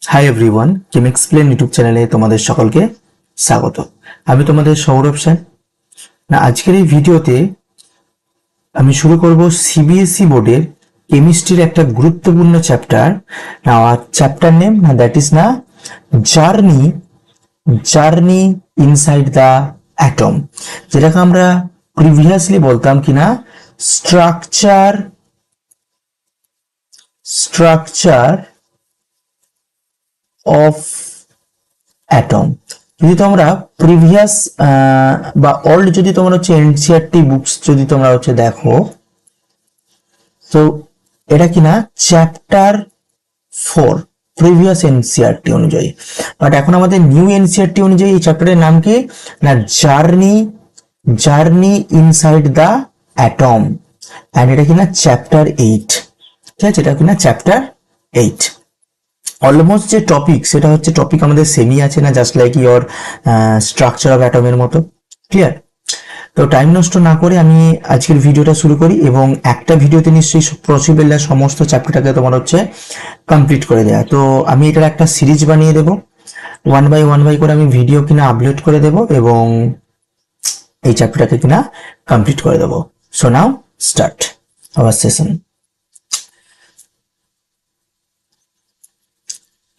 Hi everyone, কেম explain YouTube চ্যানেলে তোমাদের সকলকে স্বাগত। আমি তোমাদের সৌরভ সেন। আজকের এই ভিডিওতে আমি শুরু করব সিবিএসই বোর্ডের কেমিস্ট্রির একটা গুরুত্বপূর্ণ chapter. Chapter name that is না জার্নি ইনসাইড দ্য অ্যাটম, যেটাকে আমরা প্রিভিয়াসলি বলতাম কিনা স্ট্রাকচার অফ অ্যাটম। যদি তোমরা প্রিভিয়াস বা ওল্ড যদি তোমরা হচ্ছে এনসিইআরটি বুকস যদি তোমরা হচ্ছে দেখো, তো এটা কিনা চ্যাপ্টার 4 প্রিভিয়াস এনসিইআরটি অনুযায়ী। বাট এখন আমাদের নিউ এনসিইআরটি অনুযায়ী এই চ্যাপ্টারের নাম কি না journey inside the atom, and এটা কিনা চ্যাপ্টার 8। ঠিক আছে, এটা কিনা চ্যাপ্টার 8। অলমোস্ট যে টপিক সেটা হচ্ছে টপিক আমাদের সেমই আছে না, just like your structure of অ্যাটমের মতো। ক্লিয়ার? তো টাইম নষ্ট না করে আমি আজকের ভিডিওটা শুরু করি, এবং একটা ভিডিওতে নিশ্চয়ই পসিবল না সমস্ত চ্যাপ্টারটাকে তোমার হচ্ছে কমপ্লিট করে দেওয়া। তো আমি এটার একটা সিরিজ বানিয়ে দেবো, ওয়ান বাই করে আমি ভিডিও কিনা আপলোড করে দেবো এবং এই চ্যাপ্টারটাকে কিনা কমপ্লিট করে দেবো। So now start our session.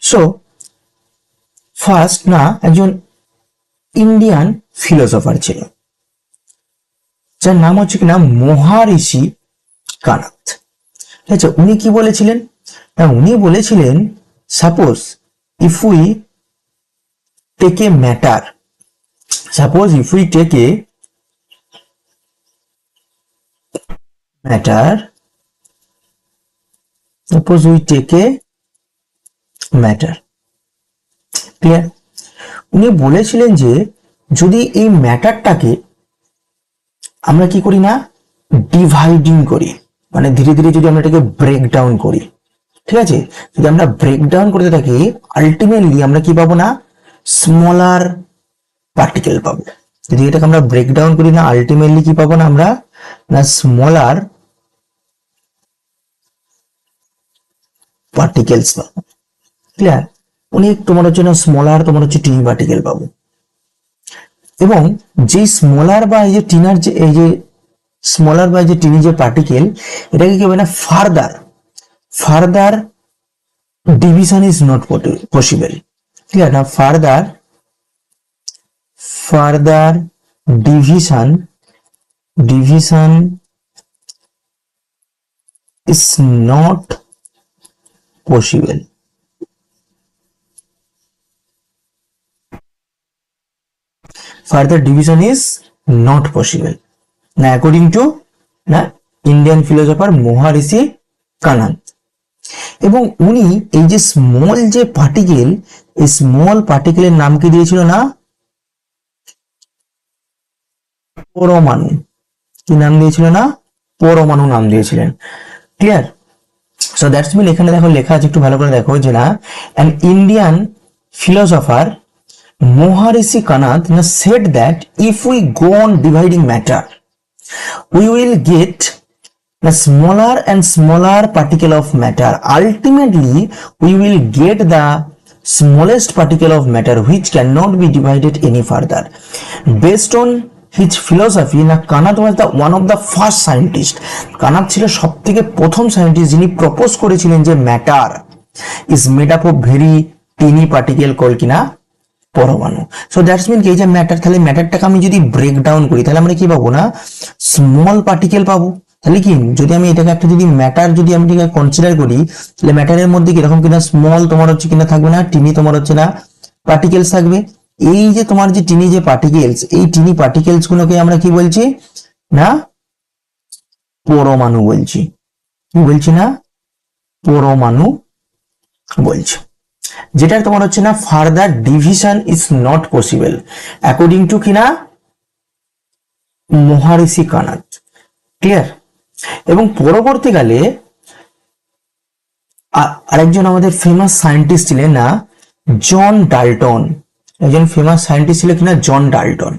So first না, একজন ইন্ডিয়ান ফিলোসফার ছিল যার নাম হচ্ছে কিনা মহারিষি কানাত। ঠিক আছে, উনি কি বলেছিলেন না, উনি বলেছিলেন suppose if we take a matter, suppose if we take a matter, suppose we take a matter. Clear? উনি বলেছিলেন যে যদি এই ম্যাটারটাকে আমরা কি করি না, ডিভাইডিং করি, মানে ধীরে ধীরে যদি আমরা এটাকে ব্রেক ডাউন করি, ঠিক আছে, যদি আমরা ব্রেক ডাউন করতে থাকি আলটিমেটলি আমরা কি পাবো না, স্মলার পার্টিকেল পাবো। যদি এটাকে আমরা ব্রেক ডাউন করি না আলটিমেটলি কি পাবো না আমরা, না স্মলার পার্টিকেলস পাবো। ক্লিয়ার? অনেক তোমার হচ্ছে না স্মলার তোমার হচ্ছে টিনি পার্টিকেল পাবো, এবং যে স্মলার বা এই যে টিনার যে এই যে স্মলার বা যে টিনি যে পার্টিকেল, এটাকে কি হবে না further division is not possible. Clear না? Further division is not possible. Further division is not possible না, অ্যাকর্ডিং টু না ইন্ডিয়ান ফিলোসফার মহারিষি কানাত। এবং উনি এই যে স্মল যে পার্টিকেল, এই স্মল পার্টিকেলের নাম কি দিয়েছিল না, পরমাণু। কি নাম দিয়েছিল না, পরমাণু নাম দিয়েছিলেন। ক্লিয়ার? সো দ্যাটস মিন এখানে দেখো লেখা আছে, একটু ভালো করে দেখো যে না, an Indian philosopher Maharishi Kanath said that if we go on dividing matter, we will get a smaller and smaller particle of matter. Ultimately, we will get the smallest particle of matter which cannot be divided any further. Based on his philosophy, না কানাত was the one of the first scientist. কানাত ছিল সবথেকে প্রথম scientist যিনি propose করেছিলেন যে matter is made up of very tiny particle call কিনা পরমাণু। সো দ্যাটস মিন এই যে ম্যাটার, তাহলে ম্যাটারটাকে আমি যদি ব্রেক ডাউন করি তাহলে আমরা কি পাবো না, স্মল পার্টিকেল পাবো। তাহলে কি যদি আমি এটাকে একটা যদি ম্যাটার যদি আমি কনসিডার করি, তাহলে ম্যাটারের মধ্যে কিরকম কিনা স্মল তোমার হচ্ছে কিনা থাকবে না, টিনি তোমার হচ্ছে না পার্টিকেলস থাকবে। এই যে তোমার যে টিনি যে পার্টিকেলস, এই টিনি পার্টিকেলস গুলোকে আমরা কি বলছি না, পরমাণু বলছি। কি বলছি না, পরমাণু বলছি, যেটা তোমার হচ্ছে না further division is not possible according to কিনা মহারিষি কানাত। ক্লিয়ার? এবং পরবর্তীকালে আরেকজন আমাদের ফেমাস সায়েন্টিস্ট ছিলেন না, জন ডাল্টন। একজন ফেমাস সায়েন্টিস্ট ছিল কিনা জন ডাল্টন।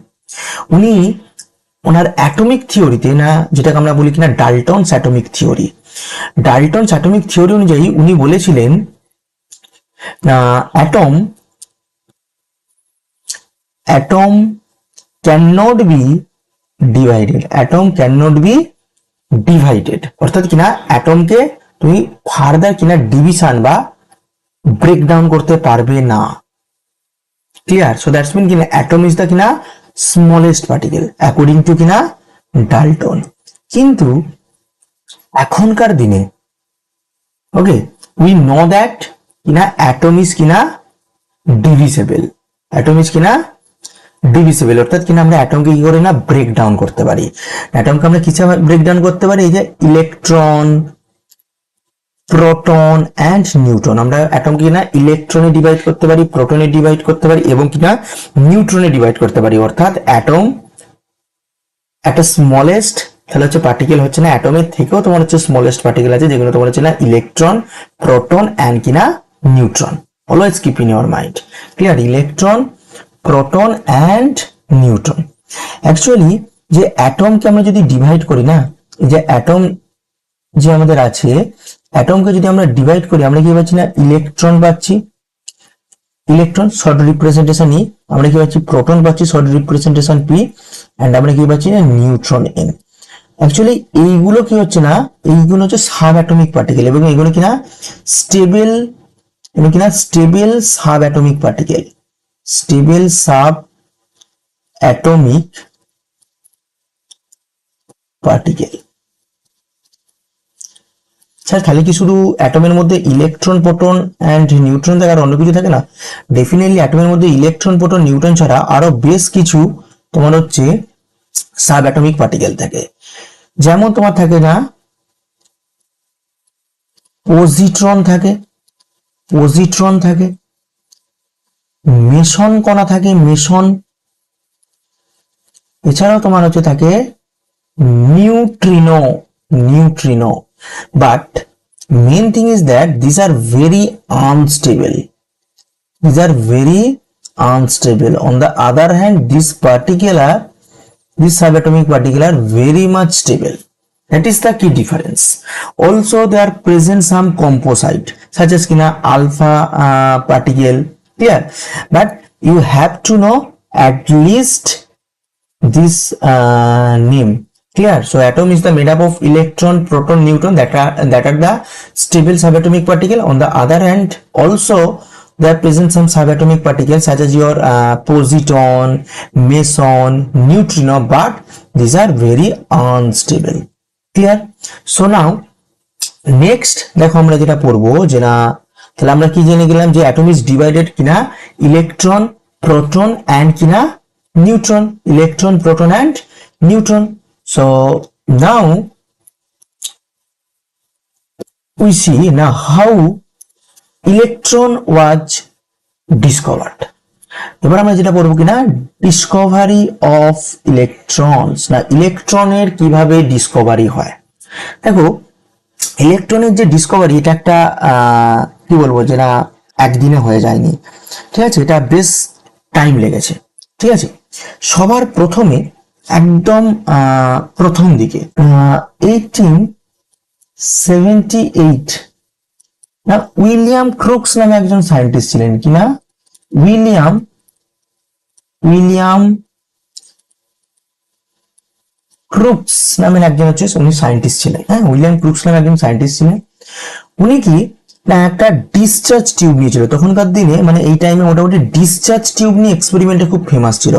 উনি ওনার অ্যাটমিক থিওরিতে না, যেটাকে আমরা বলি কিনা ডাল্টনস অ্যাটমিক থিওরি অনুযায়ী উনি বলেছিলেন atom can not be divided, অর্থাৎ কিনা অ্যাটমকে তুমি ফার্দার কিনা ডিভিশন বা ব্রেকডাউন করতে পারবে না। ক্লিয়ার? সো দ্যাটস মিন কিনা অ্যাটম ইজ দ্য কিনা স্মলেস্ট পার্টিকেল অ্যাকর্ডিং টু কিনা ডাল্টন। কিন্তু এখনকার দিনে ওকে উই নো দ্যাট কিনা অ্যাটম ইজ কিনা ডিভিসেবল, অর্থাৎ কিনা আমরা অ্যাটমকে কি করে না ব্রেক ডাউন করতে পারি। অ্যাটমকে আমরা কিসে ব্রেক ডাউন করতে পারি? এই যে ইলেকট্রন, প্রোটন অ্যান্ড নিউট্রন, আমরা অ্যাটমকে কিনা ইলেকট্রনে ডিভাইড করতে পারি, প্রোটনে ডিভাইড করতে পারি এবং কিনা নিউট্রনে ডিভাইড করতে পারি। অর্থাৎ অ্যাটম একটা স্মলেস্ট তাহলে হচ্ছে পার্টিকেল হচ্ছে না, অ্যাটমের থেকেও তোমার হচ্ছে স্মলেস্ট পার্টিকেল আছে যেগুলো তোমার হচ্ছে না ইলেকট্রন, প্রোটন অ্যান্ড কিনা neutron. Always keep in your mind. Clear? Electron, proton and neutron. Actually যে অ্যাটমকে আমরা যদি ডিভাইড করি না, এই যে অ্যাটম যে আমাদের আছে, অ্যাটমকে যদি আমরা ডিভাইড করি আমরা কি পাচ্ছি না ইলেকট্রন পাচ্ছি, ইলেকট্রন শর্ট রিপ্রেজেন্টেশন ই, আমরা কি পাচ্ছি প্রোটন পাচ্ছি শর্ট রিপ্রেজেন্টেশন পি, এন্ড আমরা কি পাচ্ছি না নিউট্রন এন। অ্যাকচুয়ালি এইগুলো কি হচ্ছে না, এইগুলো হচ্ছে সাব অ্যাটমিক পার্টিকেল এবং এগুলো কিনা stable sub atomic particle, stable sub atomic particle. Sir তাহলে কি শুধু অ্যাটমের মধ্যে ইলেকট্রন, প্রোটন অ্যান্ড নিউট্রন থাকে আর অন্য কিছু থাকে না? ডেফিনেটলি অ্যাটমের মধ্যে ইলেকট্রন, প্রোটন, নিউট্রন ছাড়া আরো বেশ কিছু তোমার হচ্ছে সাব অ্যাটমিক পার্টিকেল থাকে। যেমন তোমার থাকে না পজিট্রন থাকে, মেসন কণা থাকে, মেসন। এছাড়াও তোমার হচ্ছে থাকে neutrino. But main thing is that these are very unstable. On the other hand, these subatomic particle are very much stable. That is the key difference. Also, there are present some composite such as kina alpha particle. Clear? But you have to know at least this name. Clear? So atom is the made up of electron, proton, neutron that are the stable subatomic particle. On the other hand, also there are present some subatomic particles such as your positron, meson, neutrino, but these are very unstable. Clear? So now next দেখো আমরা যেটা পড়বো যে না তাহলে আমরা কি জেনে গেলাম যে atom is divided কিনা electron, proton and কিনা neutron, electron, proton and neutron. So now we see now how electron was discovered. এবার আমরা যেটা পড়বো কিনা ডিসকভারি অফ ইলেকট্রনস, না ইলেকট্রনের কিভাবে ডিসকভারি হয়। দেখো ইলেকট্রনের যে ডিসকভারি এটা একটা কি বলবো যে না একদিনে হয়ে যায়নি, ঠিক আছে, এটা বেশ টাইম লেগেছে। ঠিক আছে, সবার প্রথমে একদম প্রথম দিকে 1878 না উইলিয়াম ক্রুকস নামে একজন সায়েন্টিস্ট ছিলেন, কিনা উইলিয়াম ক্রুকস নামের একজন হচ্ছে উনি সায়েন্টিস্ট ছিলেন। হ্যাঁ, উইলিয়াম ক্রুকস নামে একজন সায়েন্টিস্ট ছিলেন। উনি কি না একটা ডিসচার্জ টিউব নিয়েছিল তখনকার দিনে, মানে এই টাইমে মোটামুটি ডিসচার্জ টিউব নিয়ে এক্সপেরিমেন্টে খুব ফেমাস ছিল।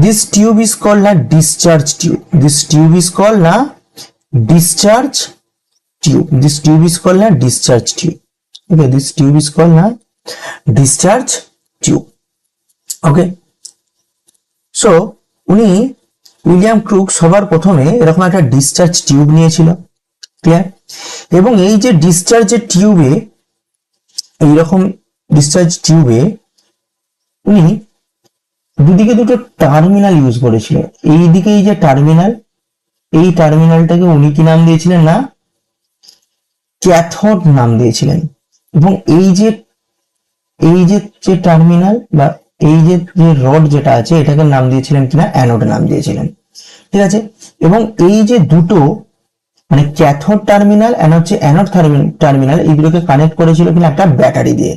দিস টিউব ইজ কল্ড না discharge tube, this tube is called না discharge tube, this tube is called না discharge tube. Okay, this tube is called না ডিসচার্জ টিউব। ওকে, সো উনি উইলিয়াম ক্রুক সবার প্রথমে এরকম একটা ডিসচার্জ টিউব নিয়েছিল। ক্লিয়ার? এবং এই যে ডিসচার্জের টিউবে, এইরকম ডিসচার্জ টিউবে উনি দুদিকে দুটো টার্মিনাল ইউজ করেছিল। এই দিকে এই যে টার্মিনাল, এই টার্মিনালটাকে উনি কি নাম দিয়েছিলেন না ক্যাথোড নাম দিয়েছিলেন, এবং এই যে টার্মিনাল বা এই যে রড যেটা আছে এটাকে নাম দিয়েছিলেন কিনা অ্যানোড নাম দিয়েছিলেন। ঠিক আছে, এবং এই যে দুটো মানে ক্যাথোড টার্মিনাল এন্ড হচ্ছে অ্যানোড টার্মিনাল, এইগুলোকে কানেক্ট করেছিল কিনা একটা ব্যাটারি দিয়ে।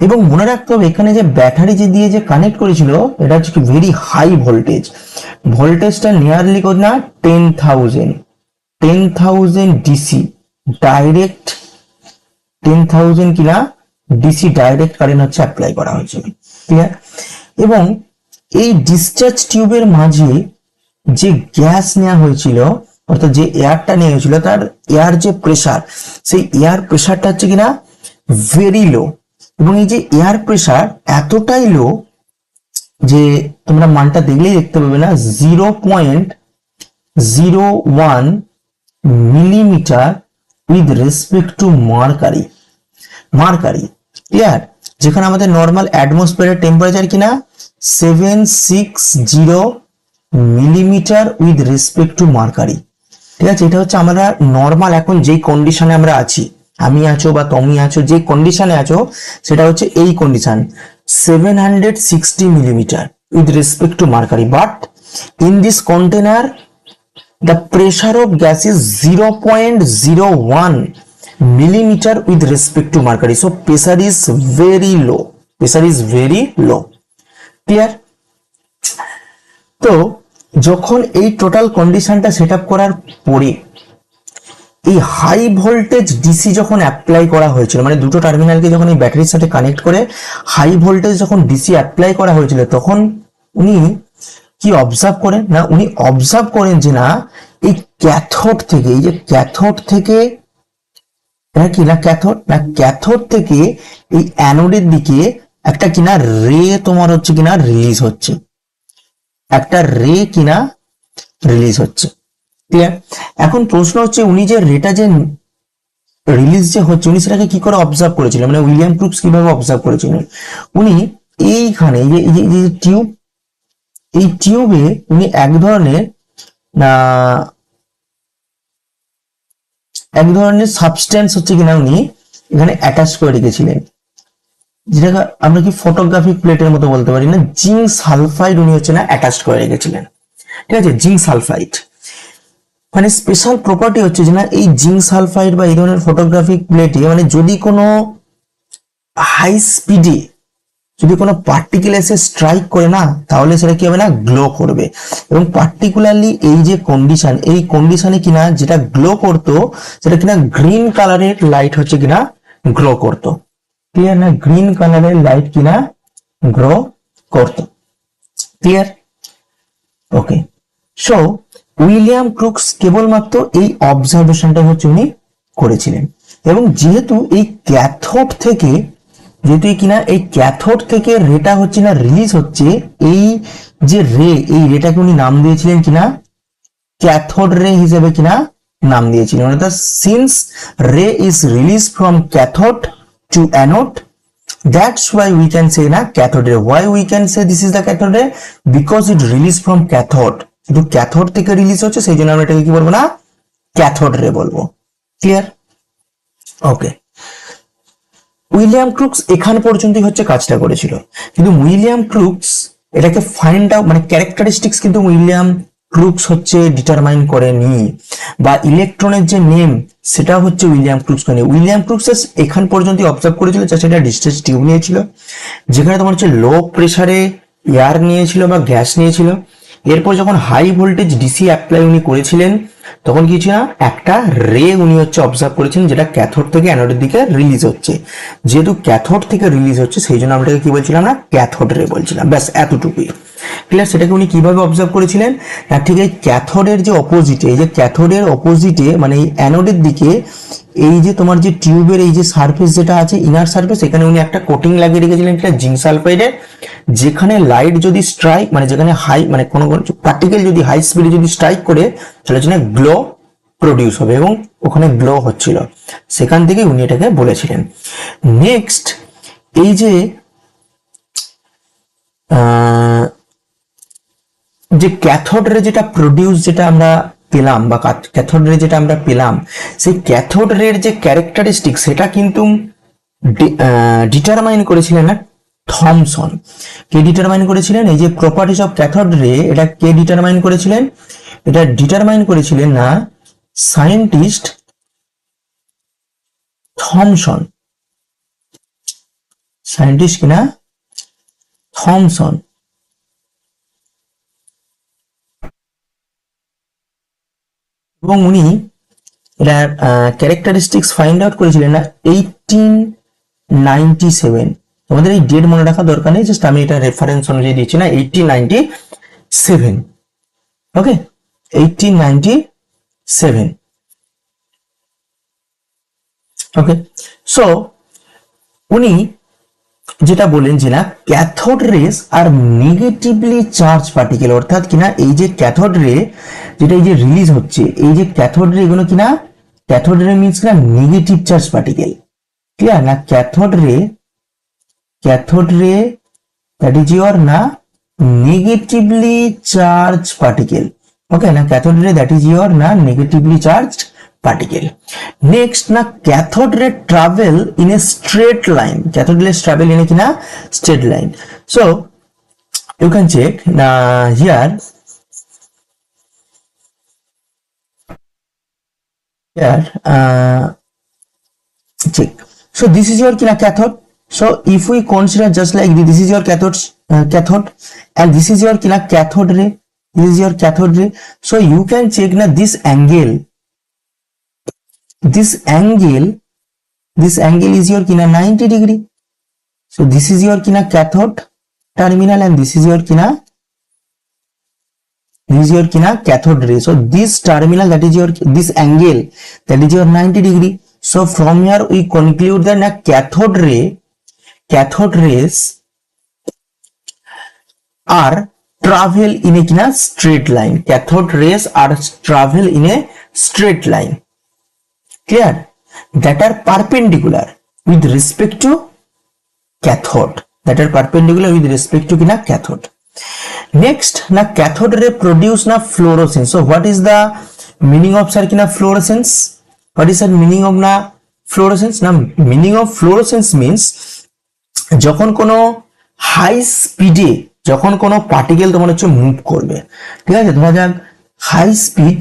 এবং মনে রাখতে হবে এখানে যে ব্যাটারি যে দিয়ে যে কানেক্ট করেছিল এটা হচ্ছে কি ভেরি হাই ভোল্টেজ, ভোল্টেজটা নিয়ারলি কত না 10,000 ডিসি ডাইরেক্ট, 10,000 কিনা ডিসি ডাইরেক্ট কারেন্ট হচ্ছে অ্যাপ্লাই করা হয়েছিল। ক্লিয়ার? এবং এই ডিসচার্জ টিউবের মাঝে যে গ্যাস নেওয়া হয়েছিল অর্থাৎ যে এয়ারটা নেওয়া হয়েছিল তার এয়ার যে প্রেসার, সেই এয়ার প্রেসারটা হচ্ছে কিনা ভেরি লো। এবং এই যে এয়ার প্রেসার এতটাই লো যে তোমরা মানটা দেখলেই দেখতে পাবে না 0.01 millimetre with respect to mercury. Clear? যেখানে আমাদের নর্মাল অ্যাটমসফিয়ারের টেম্পারেচার কিনা 760 millimetre with respect to mercury. ঠিক আছে, এটা হচ্ছে আমরা নর্মাল এখন যেই কন্ডিশনে আমরা আছি, আমি আছো বা তুমি আছো, যে কন্ডিশনে আছো সেটা হচ্ছে এই condition 760 millimeter with respect to mercury, but in this container the pressure of gas is 0.01 millimeter with respect to mercury, so pressure is very low, clear? তো যখন এই টোটাল কন্ডিশনটা সেট আপ করার পরে এই হাই ভোল্টেজ ডিসি যখন apply করা হয়েছিল, মানে দুটো টার্মিনালকে যখন এই ব্যাটারির সাথে কানেক্ট করে হাই ভোল্টেজ যখন ডিসি অ্যাপ্লাই করা হয়েছিল, তখন উনি কি অবজার্ভ করেন না, উনি অবজার্ভ করেন যে না এই ক্যাথোড থেকে, এই যে ক্যাথোড থেকে কি না ক্যাথোড থেকে এই অ্যানোডের দিকে একটা কিনা রে তোমার হচ্ছে কিনা রিলিজ হচ্ছে, একটা রে কিনা রিলিজ হচ্ছে। ক্লিয়ার? এখন প্রশ্ন হচ্ছে উনি যে রেটা যে রিলিজ যে হচ্ছে উনি সেটাকে কি করে অবজার্ভ করেছিলেন, মানে উইলিয়াম ক্রুক্স কিভাবে অবজার্ভ করেছিলেন? উনি এইখানে এই যে টিউব, এই টিউবে উনি এক ধরনের সাবস্টেন্স হচ্ছে কিনা উনি এখানে অ্যাটাচ করে রেখেছিলেন, যেটাকে আমরা কি ফটোগ্রাফিক প্লেটের মতো বলতে পারি না, জিঙ্ক সালফাইড উনি হচ্ছে না অ্যাটাচ করে রেখেছিলেন। ঠিক আছে, জিঙ্ক সালফাইড মানে স্পেশাল প্রপার্টি হচ্ছে যে না এই জিঙ্ক সালফাইড বা এই ধরনের ফটোগ্রাফিক প্লেটে মানে যদি কোনো হাই স্পিডে যদি কোনো পার্টিকেল এসে স্ট্রাইক করে না তাহলে সেটা কি হবে না গ্লো করবে। এবং পার্টিকুলারলি এই যে কন্ডিশন, এই কন্ডিশনে কিনা যেটা গ্লো করতো সেটা কিনা গ্রিন কালারের লাইট হচ্ছে কিনা গ্লো করতো। ক্লিয়ার না? গ্রিন কালারের লাইট কিনা গ্লো করতো। ক্লিয়ার? ওকে, সো উইলিয়াম ক্রুক্স কেবলমাত্র এই অবজারভেশনটা হচ্ছে উনি করেছিলেন। এবং যেহেতু এই ক্যাথোড থেকে এই ক্যাথোড থেকে রেটা হচ্ছে না রিলিজ হচ্ছে, এই যে রে, এই রেটাকে উনি নাম দিয়েছিলেন কিনা ক্যাথোড রে হিসেবে কিনা নাম দিয়েছিলেন। অর্থাৎ since ray is release from cathode to anode, that's why we can say না cathode ray. Why we can say this is the cathode ray? Because it released from cathode, শুধু cathode থেকে release হচ্ছে সেই জন্য আমরা এটাকে কি বলবো না ক্যাথোড রে বলবো। ক্লিয়ার? ওকে, উইলিয়াম ক্রুক্স এখান পর্যন্তই হচ্ছে কাজটা করেছিল, কিন্তু উইলিয়াম ক্রুক্স এটাকে ফাইন্ড আউট মানে ক্যারেক্টারিস্টিক্স কিন্তু উইলিয়াম ক্রুক্স হচ্ছে ডিটারমাইন করেনি, বা ইলেকট্রনের যে নেম সেটা হচ্ছে উইলিয়াম ক্রুক্স করেনি। উইলিয়াম ক্রুক্স এখান পর্যন্তই অবজার্ভ করেছিল যে সেটা ডিসচার্জ টিউব নিয়েছিল, যেখানে তোমার হচ্ছে লো প্রেসারে এয়ার নিয়েছিল বা গ্যাস নিয়েছিল। এরপর যখন হাই ভোল্টেজ ডিসি অ্যাপ্লাই উনি করেছিলেন তখন কি ছিল একটা রে উনি হচ্ছে অবজার্ভ করেছেন যেটা ক্যাথোড থেকে অ্যানোডের দিকে রিলিজ হচ্ছে। যেহেতু ক্যাথোড থেকে রিলিজ হচ্ছে সেই জন্য আমরা কি বলছিলাম না ক্যাথোড রে বলছিলাম। ব্যাস এতটুকুই। ক্লিয়ার? সেটাকে উনি কিভাবে অবজার্ভ করেছিলেন না ঠিক এই ক্যাথোডের যে অপোজিটে, এই যে ক্যাথোডের অপোজিটে মানে এই অ্যানোডের দিকে এই যে তোমার যে টিউবের এই যে সারফেস যেটা আছে ইনার সারফেস, এখানে উনি একটা কোটিং লাগিয়ে রেখেছিলেন এটা জিঙ্ক সালফাইডের, যেখানে লাইট যদি স্ট্রাইক মানে যেখানে হাই মানে কোনো পার্টিকেল যদি হাই স্পিডে যদি স্ট্রাইক করে তাহলে যেন গ্লো প্রডিউস হবে, এবং ওখানে গ্লো হচ্ছিল, সেখান থেকে উনি এটাকে বলেছিলেন। নেক্সট এই যে ক্যাথোড রে যেটা প্রডিউস যেটা আমরা পেলাম বা ক্যাথোড রে যেটা আমরা পেলাম, সেই ক্যাথোড রের যে ক্যারেক্টারিস্টিক সেটা কিন্তু ডিটারমাইন করেছিলেন না থমসন। কে ডিটারমাইন করেছিলেন? এই যে প্রপার্টিজ অফ ক্যাথোড রে এটা কে ডিটারমাইন করেছিলেন? এটা ডিটারমাইন করেছিলেন না সায়েন্টিস্ট থমসন, সায়েন্টিস্ট কিনা থমসন এবং উনি এটার ক্যারেক্টারিস্টিক্স ফাইন্ড আউট করেছিলেন না 1897। তোমাদের এই ডেট মনে রাখা দরকার নেই, জাস্ট আমি এটা রেফারেন্স অনুযায়ী দিচ্ছি না, 1897। ওকে, 1897। ওকে, সো উনি যেটা বলেন যে না ক্যাথোড রেস আর নেগেটিভলি চার্জ পার্টিকেল, অর্থাৎ কিনা এই যে ক্যাথোড রে যেটা এই যে রিলিজ হচ্ছে, এই যে ক্যাথোড রে এগুলো কিনা, ক্যাথোড রে মিন্স কিনা নেগেটিভ চার্জ পার্টিকেল। ক্লিয়ার না? Cathode ray that is your না নেগেটিভলি চার্জ পার্টিকেল। ওকে না, cathode ray that is your না negatively charged particle. Next na cathode ray travel in a straight line, cathode rays travel in a kina straight line. So you can check here check. So this is your kina cathode. So if we consider just like this is your cathode and this is your kina cathode ray, this is your cathode ray. So you can check na this angle is your kina 90 degree. So this is your kina cathode terminal and this is your kina cathode ray. So this terminal, that is your this angle, that is your 90 degree. So from here we conclude that na cathode rays are travel in a kina straight line. Cathode rays are travel in a straight line. Clear? That are perpendicular with respect to cathode. That are perpendicular with respect to kina cathode. Next, na cathode ray produce na fluorescence. So what is the meaning of sir kina fluorescence? What is the meaning of na fluorescence? Na meaning of fluorescence means যখন কোনো high স্পিডে যখন কোনো particle তোমার হচ্ছে move করবে, ঠিক আছে, ধরা যাক high speed,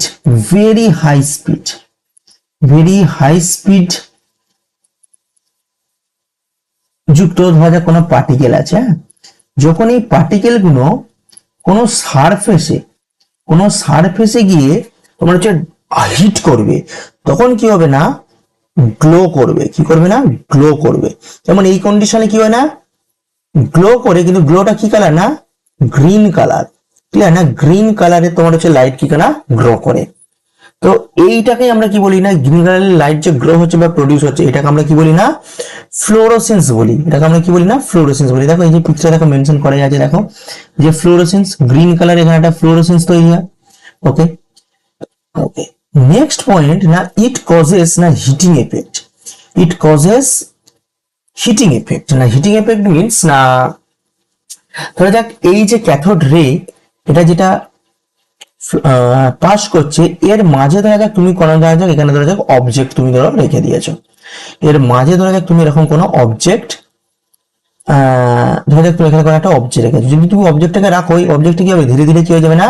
very high speed যুক্ত ধরা যাক কোনো পার্টিকেল আছে, যখন এই পার্টিকেল গুলো কোনো সারফেসে গিয়ে তোমার হচ্ছে হিট করবে, তখন কি হবে না গ্লো করবে। কি করবে না? গ্লো করবে। যেমন এই কন্ডিশনে কি হয় না গ্লো করে, কিন্তু গ্লোটা কি কালার না গ্রিন কালার। ক্লিয়ার না? গ্রিন কালারে তোমার হচ্ছে লাইট কি না গ্লো করে। তো এইটাকে আমরা কি বলি না, গ্রিন কালারের লাইট যে গ্লো হচ্ছে বা প্রডিউস হচ্ছে, এটাকে আমরা কি বলি না ফ্লোরোসেন্স বলি। এটাকে আমরা কি বলি না ফ্লোরোসেন্স বলি। দেখো এই যে পিকচার দেখো মেনশন করা আছে, দেখো যে ফ্লোরোসেন্স গ্রিন কালার, এখানে একটা ফ্লোরোসেন্স তৈরি হয়। ওকে ওকে, নেক্সট পয়েন্ট না ইট কজেস না heating effect. It causes heating effect. না হিটিং এফেক্ট মিনস না ধরা যাক এই যে ক্যাথোড রে এটা যেটা পাস করছে, এর মাঝে ধরা যাক তুমি কোনো ধরা যাক এখানে ধরা যাক অবজেক্ট তুমি ধরো রেখে দিয়েছো, এর মাঝে ধরা যাক তুমি এরকম কোনো অবজেক্ট ধরা যাক তুমি এখানে কোনো একটা অবজেক্ট রেখেছো। যদি তুমি অবজেক্টটাকে রাখো, ওই অবজেক্টটা কি হবে ধীরে ধীরে কি হয়ে যাবে না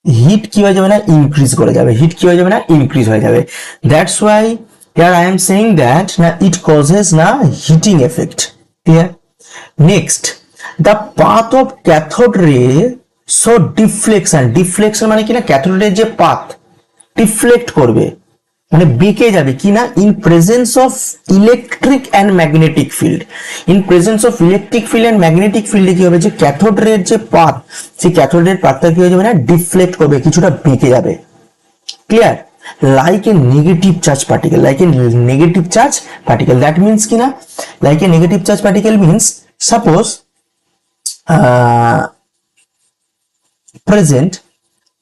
হিট কি হয়ে যাবে না ইনক্রিজ করে যাবে, হিট কি হয়ে যাবে না ইনক্রিজ হয়ে যাবে। That's why here I am saying that na it causes na heating effect. Clear? Next, the path of cathode ray so deflection মানে কি না ক্যাথোড রে যে পাথ ডিফ্লেক্ট করবে মানে বেঁকে যাবে কি না in presence of electric and magnetic field. In presence of electric field and magnetic ফিল্ডে কি হবে যে ক্যাথোড রের যে পাথ, সেই ক্যাথোড রের পাথটা কি হয়ে যাবে না ডিফ্লেক্ট করবে, কিছুটা বেঁকে যাবে। Clear? like a negative charge particle, that means kina like a negative charge particle means suppose present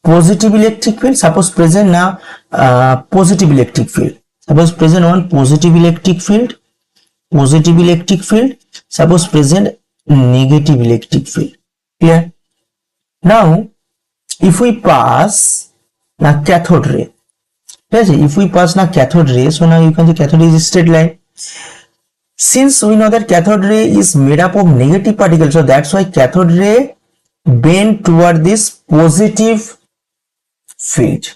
positive electric field, suppose present now positive electric field, suppose present one positive electric field, suppose present negative electric field. Clear? Now if we pass the cathode ray, if we pass now cathode ray, so now you can see cathode ray is a straight line. Since we know that cathode ray is made up of negative particles, so that's why cathode ray bend toward this positive field.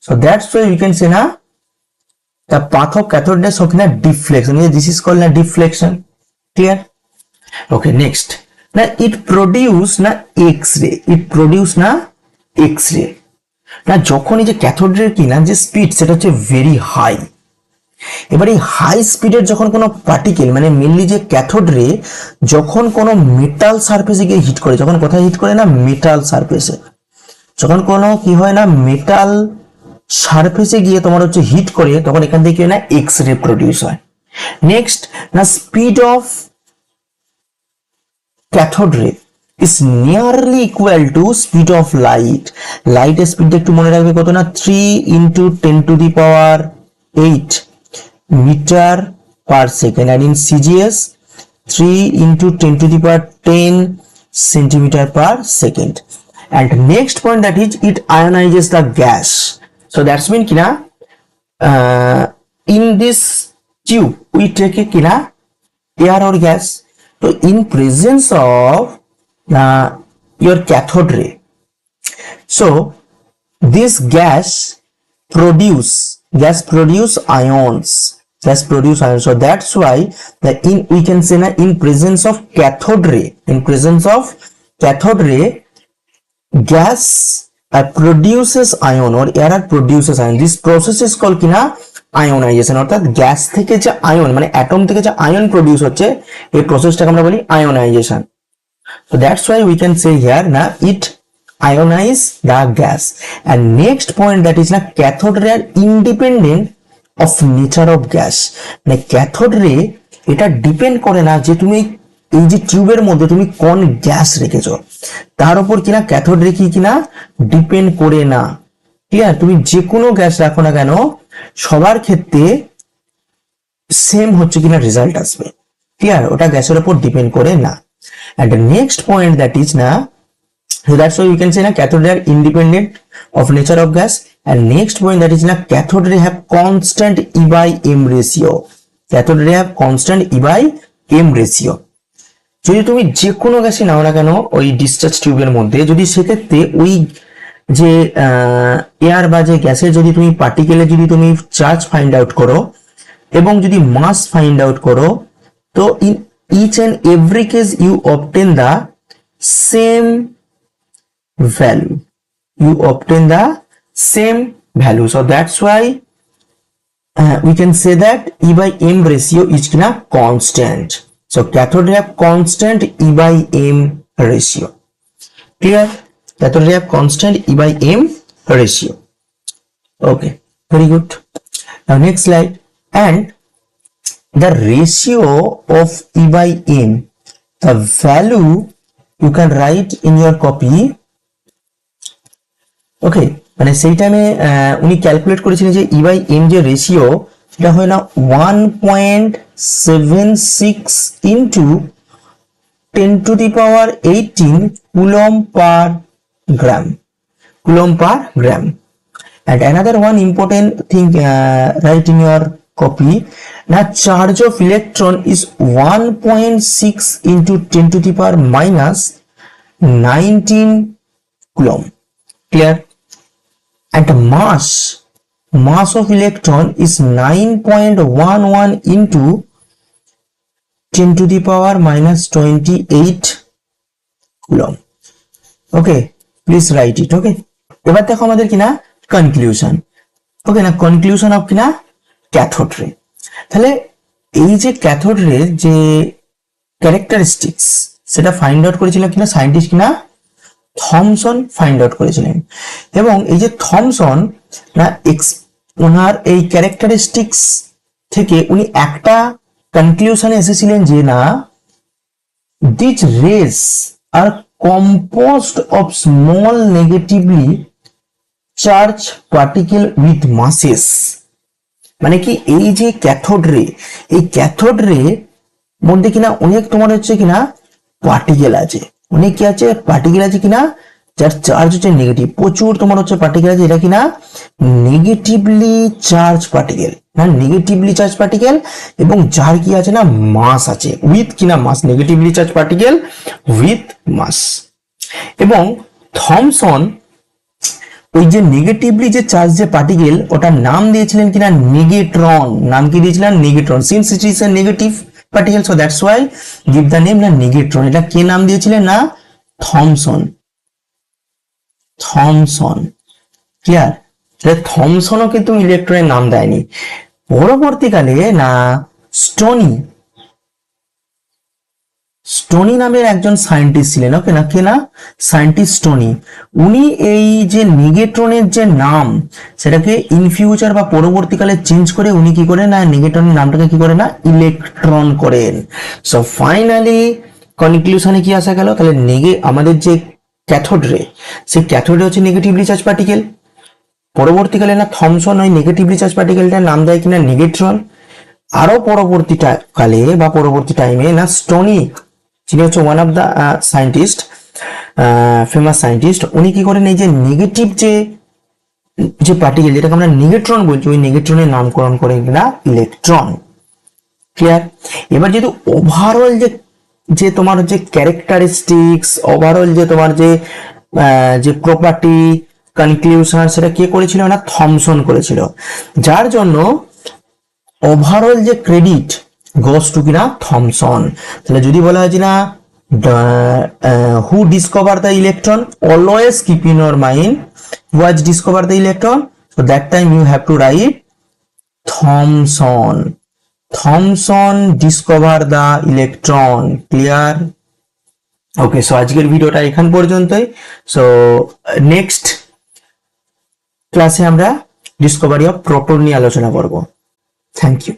So that's why we can say na the path of cathode rays of na deflection. This is called na deflection. Clear? Okay, next. Now it produce na X-ray. It produce na X-ray. না যখন এই যে cathode ray কি না যে speed সেটা হচ্ছে very high. এবার এই হাই স্পিডের যখন কোনো পার্টিকেল মানে মেনলি যে ক্যাথোড রে যখন কোনো মেটাল সারফেসে গিয়ে হিট করে, যখন কোথায় হিট করে না মেটাল সারফেসে, যখন কোনো কি হয় না মেটাল সারফেসে গিয়ে তোমার হচ্ছে হিট করে, তখন এখান থেকে না এক্স রে প্রডিউস হয়। নেক্সট না speed of cathode ray is nearly equal to speed of light. Light speed একটু মনে রাখবে কত না 3 into 10 to the power 8 meter per second, and in CGS 3 into 10 to the power 10 centimeter per second. And next point that is it ionizes the gas. So that's mean kina in this tube we take a kina air or gas. So in presence of your cathode ray, so this gas produce ions. So that's why we can say na in presence of cathode ray gas produces ion or air produces ion. This process is called kina ionization. অর্থাৎ gas থেকে যে ion মানে atom থেকে যে ion produce হচ্ছে এই প্রসেসটাকে আমরা বলি ionisation. So that's why we can say here na it ionize the gas. And next point that is na cathode ray are independent of nature of gas. মানে cathode ray এটা depend করে না যে তুমি এই যে টিউবের মধ্যে তুমি কোন গ্যাস রেখেছো তার উপর কিনা ক্যাথোড রে কিনা ডিপেন্ড করে না। ক্লিয়ার? তুমি যে কোনো গ্যাস রাখো না কেন সবার ক্ষেত্রে সেম হচ্ছে কিনা রেজাল্ট আসবে। ক্লিয়ার? ওটা গ্যাসের উপর ডিপেন্ড করে না। And the next point that is na, so that's why we can say na cathode ray are independent of nature of gas. And next point that is na cathode ray have constant E by M ratio. Cathode ray have constant E by M ratio. যদি তুমি যে কোনো গ্যাসই নাও না কেন ওই discharge টিউবের মধ্যে, যদি সেক্ষেত্রে ওই যে এয়ার বা যে গ্যাসের যদি তুমি পার্টিকেলে যদি তুমি চার্জ ফাইন্ড আউট করো এবং যদি মাস ফাইন্ড আউট করো, তো in each and every case you obtain the same value. So that's why we can say that E by M ratio is na constant. So cathode ray have constant E by M ratio. Clear? Cathode ray have constant E by M ratio. Okay, very good. Now next slide. And the ratio of E by M, the value you can write in your copy. Okay, মানে সেই টাইমে উনি calculate করেছিলেন যে E by M যে ratio সেটা হয় না 1.76 into 10 to the power 18 coulomb per gram. And another one important thing write in your copy. Now charge of electron is 1.6 into 10 to the power minus 19 coulomb. Clear? And the mass of electron is 9.11 into 10 to the power minus 28 coulomb. Okay, please write it. Okay, এবার দেখো আমাদের কিনা conclusion. ওকে না, conclusion of কিনা cathode ray. তাহলে এই যে cathode ray যে ক্যারেক্টারিস্টিক্স সেটা ফাইন্ড আউট করেছিলেন কিনা সায়েন্টিস্ট কিনা থমসন ফাইন্ড আউট করেছিলেন। এবং এই যে থমসন না ওনার এই ক্যারেক্টারিস্টিক্স থেকে উনি একটা কনক্লুশনে এসেছিলেন যে না this rays are composed of small negatively charge particle with masses. মানে কি এই যে ক্যাথোড রে, এই ক্যাথোড রে মধ্যে কিনা অনেক তোমার হচ্ছে কিনা পার্টিকেল আছে, অনেক কি আছে পার্টিকেল আছে কিনা যার চার্জ হচ্ছে নেগেটিভ। প্রচুর তোমার হচ্ছে পার্টিকেল আছে এটা কিনা নেগেটিভলি চার্জ পার্টিকেল, না নেগেটিভলি চার্জ পার্টিকেল, এবং যার কি আছে না মাস আছে উইথ কিনা মাস, নেগেটিভলি চার্জ পার্টিকেল উইথ মাস। এবং থমসন ওই যে নেগেটিভলি যে চার্জ যে পার্টিকেল, ওটার নাম দিয়েছিলেন কিনা নেগেট্রন। নাম কি দিয়েছিলেন? Negatron. Since it is a negative particle, so that's why give the name না নেগেট্রন। এটা কে নাম দিয়েছিলেন? না থমসন। Thomson, clear? থমসনও কিন্তু ইলেকট্রনের নাম দেয়নি। পরবর্তীকালে না স্টোনি, স্টোনি নামের একজন সায়েন্টিস্ট ছিলেন, ওকে না, কে না? Scientist stony. উনি এই যে নেগেট্রনের যে নাম, সেটাকে ইন ফিউচার বা পরবর্তীকালে চেঞ্জ করে উনি কি করেন না নেগেট্রনের নামটাকে কি করেন না ইলেকট্রন করেন। সো ফাইনালি কনক্লুশনে কি আসা গেল? তাহলে আমাদের যে ক্যাথোড রে, সেই ক্যাথোড রে হচ্ছে নেগেটিভলি চার্জ পার্টিকেল। পরবর্তীকালে না থমসন ওই নেগেটিভলি চার্জ পার্টিকেলটার নাম দেয় কিনা নেগেট্রন। আরো পরবর্তী কালে বা পরবর্তী টাইমে না স্টোনি, যিনি হচ্ছে one of the scientist, famous scientist, উনি কি করেন এই যে নেগেটিভ যে পার্টিকেল যেটাকে আমরা নেগেট্রন বলছি, ওই নেগেট্রনের নামকরণ করে কিনা ইলেকট্রন। ক্লিয়ার? এবার যেহেতু ওভারঅল যে তোমার হচ্ছে ক্যারেক্টারিস্টিক্স, ওভারঅল যে তোমার যে প্রপার্টি কনক্লুশন, সেটা কে করেছিল? না থমসন করেছিল। যার জন্য ওভারঅল যে ক্রেডিট গোস টু কিনা থমসন। তাহলে যদি বলা হয় যে না who discover the electron, always keep in your mind who has discover the electron, so that time you have to write Thomson. Thomson discover the electron. Clear? Okay, so আজকের ভিডিওটা এখান পর্যন্তই। সো নেক্সট ক্লাসে আমরা Discovery of proton নিয়ে আলোচনা করব। Thank you.